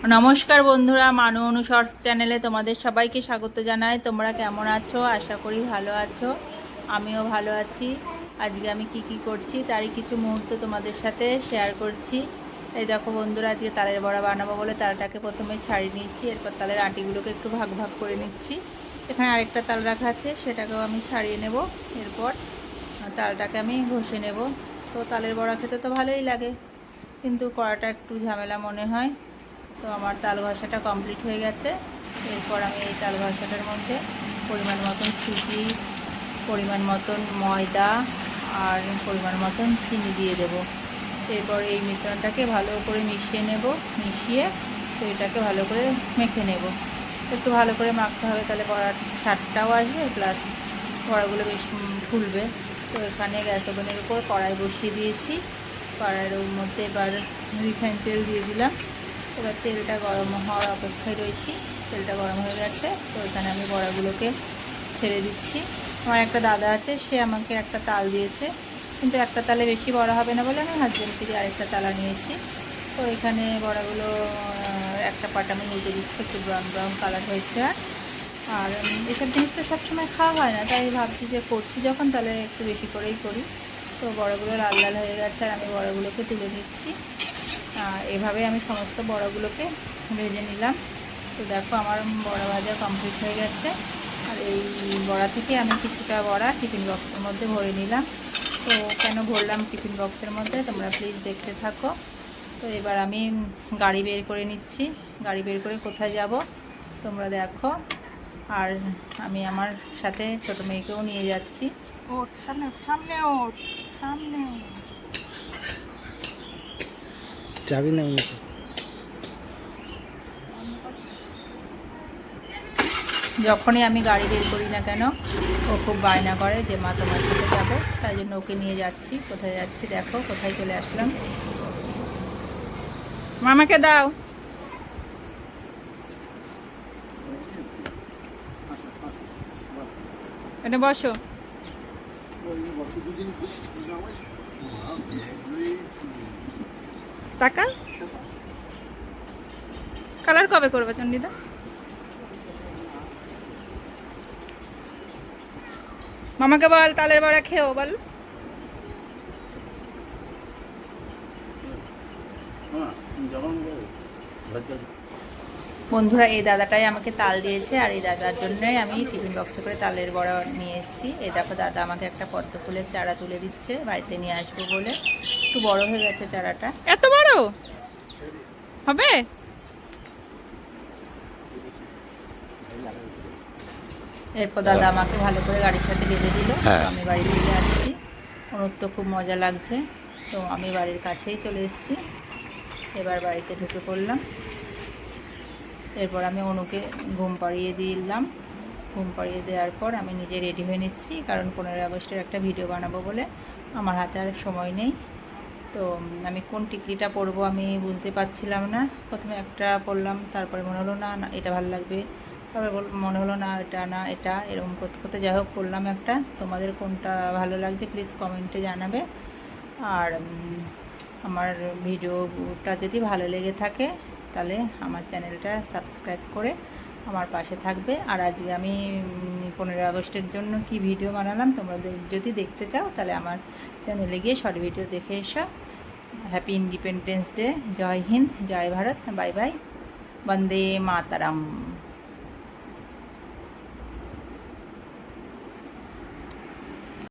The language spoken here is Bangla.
নমস্কার বন্ধুরা, মানু অনুশর্টস চ্যানেলে তোমাদের সবাইকে স্বাগত জানাই। তোমরা কেমন আছো? আশা করি ভালো আছো। আমিও ভালো আছি। আজকে আমি কি করছি তারই কিছু মুহূর্ত তোমাদের সাথে শেয়ার করছি। এই দেখো বন্ধুরা, আজকে তালের বড়া বানাবো বলে তালটাকে প্রথমে ছাড়িয়ে নিচ্ছি, এরপর তালের আটিগুলোকে একটু ভাগ ভাগ করে নিচ্ছি। এখানে আরেকটা তাল রাখা আছে, সেটাকেও আমি ছাড়িয়ে নেব। এরপর তালটাকে আমি ঘষে নেব। তো তালের বড়া খেতে তো ভালোই লাগে, কিন্তু করাটা একটু ঝামেলা মনে হয়। তো আমার তাল ঘষাটা কমপ্লিট হয়ে গেছে। এরপর আমি এই তাল ঘষাটার মধ্যে পরিমাণ মতন সুজি, পরিমাণ মতন ময়দা আর পরিমাণ মতন চিনি দিয়ে দেব। এরপর এই মিশ্রণটাকে ভালো করে মিশিয়ে নেব। মিশিয়ে তো এটাকে ভালো করে মেখে নেব। একটু ভালো করে মাখতে হবে, তাহলে বড়ার স্বাদটাও আসবে, প্লাস বড়াগুলো বেশ ফুলবে। তো এখানে গ্যাস ওভেনের উপর কড়াই বসিয়ে দিয়েছি। কড়াইয়ের মধ্যে এবার রিফাইন তেল দিয়ে দিলাম। এবার তেলটা গরম হওয়ার অপেক্ষায় রয়েছি। তেলটা গরম হয়ে গেছে, তো এখানে আমি বড়াগুলোকে ছেড়ে দিচ্ছি। আমার একটা দাদা আছে, সে আমাকে একটা তাল দিয়েছে, কিন্তু একটা তালে বেশি বড়া হবে না বলে আমি হাজবেন্ড থেকে আরেকটা তালা নিয়েছি। তো এখানে বড়াগুলো একটা পাট আমি উল্টে দিচ্ছি, একটু ব্রাউন ব্রাউন কালার হয়েছে। আর এসব জিনিস তো সবসময় খাওয়া হয় না, তাই ভাবছি যে করছি যখন, তাহলে একটু বেশি করেই করি। তো বড়াগুলো লাল লাল হয়ে গেছে আর আমি বড়াগুলোকে তুলে নিচ্ছি। এভাবে আমি সমস্ত বড়াগুলোকে ভেজে নিলাম। তো দেখো আমার বড়া ভাজা কমপ্লিট হয়ে গেছে। আর এই বড়া থেকে আমি কিছুটা বড়া টিফিন বক্সের মধ্যে ভরে নিলাম। তো কেন ভরলাম টিফিন বক্সের মধ্যে তোমরা প্লিজ দেখতে থাকো। তো এবার আমি গাড়ি বের করে নিচ্ছি। গাড়ি বের করে কোথায় যাব তোমরা দেখো। আর আমি আমার সাথে ছোট মেয়েকেও নিয়ে যাচ্ছি। ওঠ সামনে, সামনে ওঠ, সামনে। যাবি না? যখনই আমি গাড়ি বের করি না কেন, ও খুব বায়না করে যে মা তোমার সাথে যাবো। তাই জন্য ওকে নিয়ে যাচ্ছি। কোথায় যাচ্ছি দেখো, কোথায় চলে আসলাম। মামাকে দাও। এটা বসো। টাকা কালার কবে করবে চন্ডিদা? মামাকে বল তালের বড়া খেও, বল। বন্ধুরা, এই দাদাটাই আমাকে তাল দিয়েছে, আর এই দাদার জন্যই আমি টিফিন বক্সে করে তালের বড়া নিয়ে এসেছি। এই দেখো দাদা আমাকে একটা পদ্ম ফুলের চারা তুলে দিচ্ছে, বাড়িতে নিয়ে আসবো বলে। একটু বড় হয়ে গেছে চারাটা। এত বড় হবে? এরপর দাদা আমাকে ভালো করে গাড়ির সাথে বেঁধে দিল। আমি বাড়ি ফিরে আসছি। ওর তো খুব মজা লাগছে। তো আমি বাড়ির কাছেই চলে এসেছি। এবার বাড়িতে ঢুকে পড়লাম। এরপর আমি অনুকে ঘুম পাড়িয়ে দিলাম। ঘুম পাড়িয়ে দেওয়ার পর আমি নিজে রেডি হয়ে নিচ্ছি, কারণ 15ই আগস্টের একটা ভিডিও বানাবো বলে আমার হাতে আর সময় নেই। তো আমি কোন টিকলিটা পরবো আমি বুঝতে পারছিলাম না। প্রথমে একটা পরলাম, তারপরে মনে হলো না না এটা ভালো লাগবে, তারপরে মনে হলো না এটা, না এটা, এরকম করতে করতে যাই হোক পরলাম একটা। তোমাদের কোনটা ভালো লাগছে প্লিজ কমেন্টে জানাবে। আর আমার ভিডিওটা যদি ভালো লেগে থাকে তাহলে আমার চ্যানেলটা সাবস্ক্রাইব করে আমার পাশে থাকবে। আর আজকে আমি 15ই আগস্টের জন্য কি ভিডিও বানালাম তোমরা যদি দেখতে চাও তাহলে আমার চ্যানেলে গিয়ে শর্ট ভিডিও দেখে এসো। Happy independence day. জয় হিন্দ, জয় ভারত, বাই বাই, বন্দে মাতারাম।